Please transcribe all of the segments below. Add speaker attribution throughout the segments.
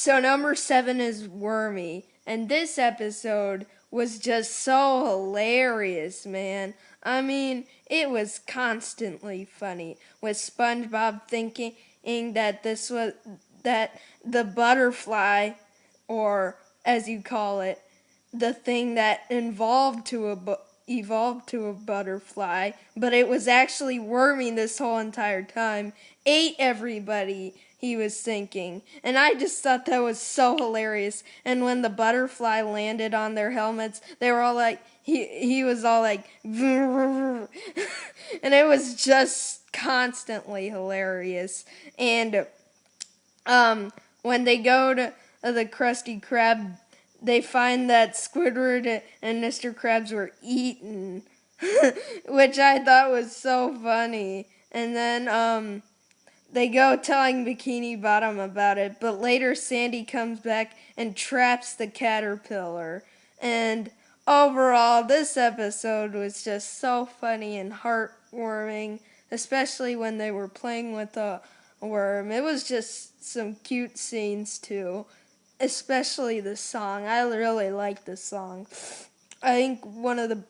Speaker 1: So number 7 is Wormy, and this episode was just so hilarious, man. I mean, it was constantly funny, with SpongeBob thinking that the butterfly, or as you call it, the thing that evolved to a butterfly, but it was actually Wormy this whole entire time, ate everybody, he was thinking. And I just thought that was so hilarious. And when the butterfly landed on their helmets, they were all like, he was all like, and it was just constantly hilarious. And when they go to the Krusty Krab, they find that Squidward and Mr. Krabs were eaten, which I thought was so funny. And then they go telling Bikini Bottom about it, but later Sandy comes back and traps the caterpillar. And overall, this episode was just so funny and heartwarming, especially when they were playing with a worm. It was just some cute scenes too, especially the song. I really like the song. I think one of the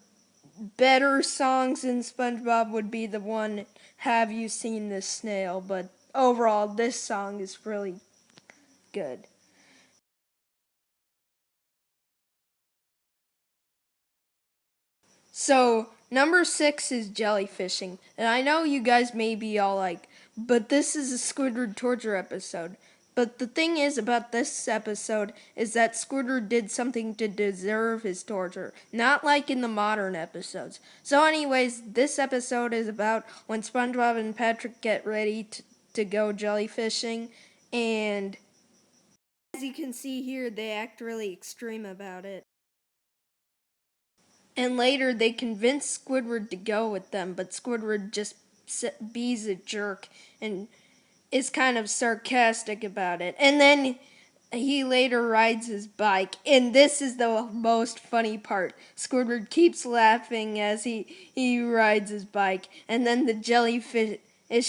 Speaker 1: better songs in SpongeBob would be the one, Have You Seen This Snail? But overall, this song is really good. So, number 6 is jellyfishing. And I know you guys may be all like, but this is a Squidward torture episode. But the thing is about this episode is that Squidward did something to deserve his torture, not like in the modern episodes. So anyways, this episode is about when SpongeBob and Patrick get ready to go jellyfishing, and as you can see here, they act really extreme about it. And later they convince Squidward to go with them, but Squidward just be's a jerk and is kind of sarcastic about it. And then he later rides his bike, and this is the most funny part. Squidward keeps laughing as he rides his bike, and then the jellyfish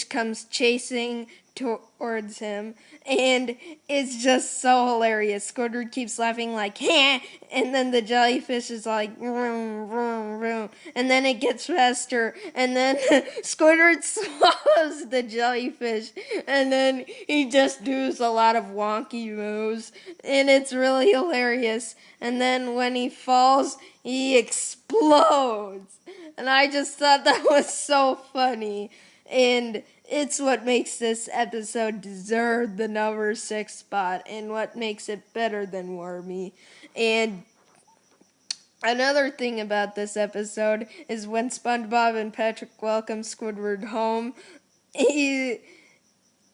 Speaker 1: comes chasing towards him, and it's just so hilarious. Squidward keeps laughing like, "Heh," and then the jellyfish is like, vroom, vroom, vroom, and then it gets faster, and then Squidward swallows the jellyfish, and then he just does a lot of wonky moves, and it's really hilarious. And then when he falls, he explodes, and I just thought that was so funny. And it's what makes this episode deserve the number 6 spot, and what makes it better than Wormy. And another thing about this episode is when SpongeBob and Patrick welcome Squidward home,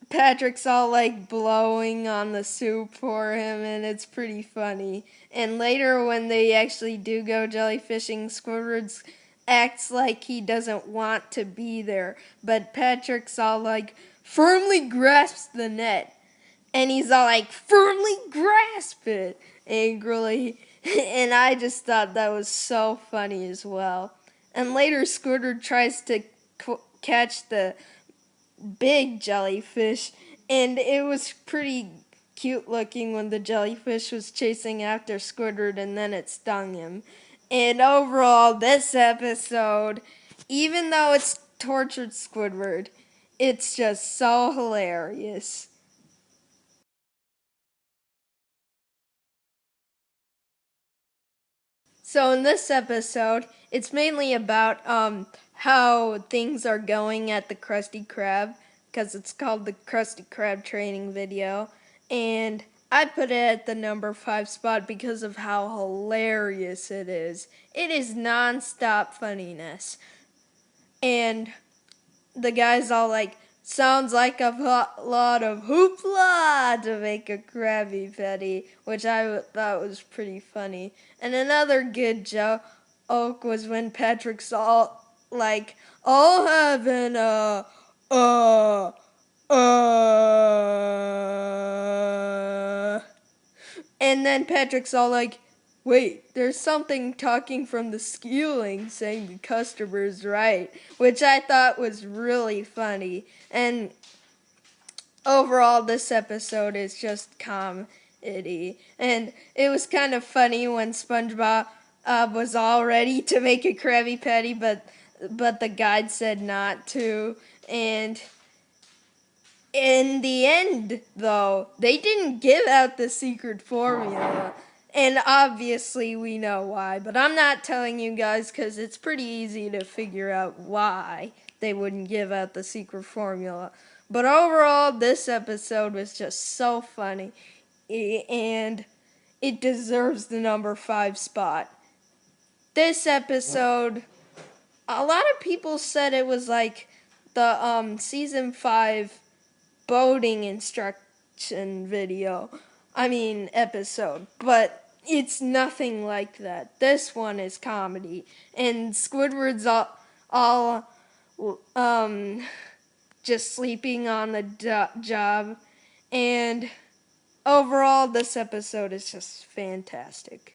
Speaker 1: Patrick's all like blowing on the soup for him, and it's pretty funny. And later when they actually do go jellyfishing, Squidward's acts like he doesn't want to be there, but Patrick's all like, firmly grasps the net, and he's all like, firmly grasp it, angrily, and I just thought that was so funny as well. And later Squidward tries to catch the big jellyfish, and it was pretty cute looking when the jellyfish was chasing after Squidward and then it stung him. And overall, this episode, even though it's tortured Squidward, it's just so hilarious. So in this episode, it's mainly about how things are going at the Krusty Krab, because it's called the Krusty Krab training video, and I put it at the number 5 spot because of how hilarious it is. It is non-stop funniness. And the guy's all like, sounds like a lot of hoopla to make a Krabby Patty, which I thought was pretty funny. And another good joke was when Patrick's all like, I'll have an and then Patrick's all like, wait, there's something talking from the ceiling saying the customer's right, which I thought was really funny. And overall, this episode is just And it was kind of funny when SpongeBob was all ready to make a Krabby Patty, but the guide said not to. And in the end, though, they didn't give out the secret formula. And obviously we know why, but I'm not telling you guys because it's pretty easy to figure out why they wouldn't give out the secret formula. But overall, this episode was just so funny, and it deserves the number 5 spot. This episode, a lot of people said it was like the season 5 boating instruction episode, but it's nothing like that. This one is comedy, and Squidward's all just sleeping on the job, and overall, this episode is just fantastic.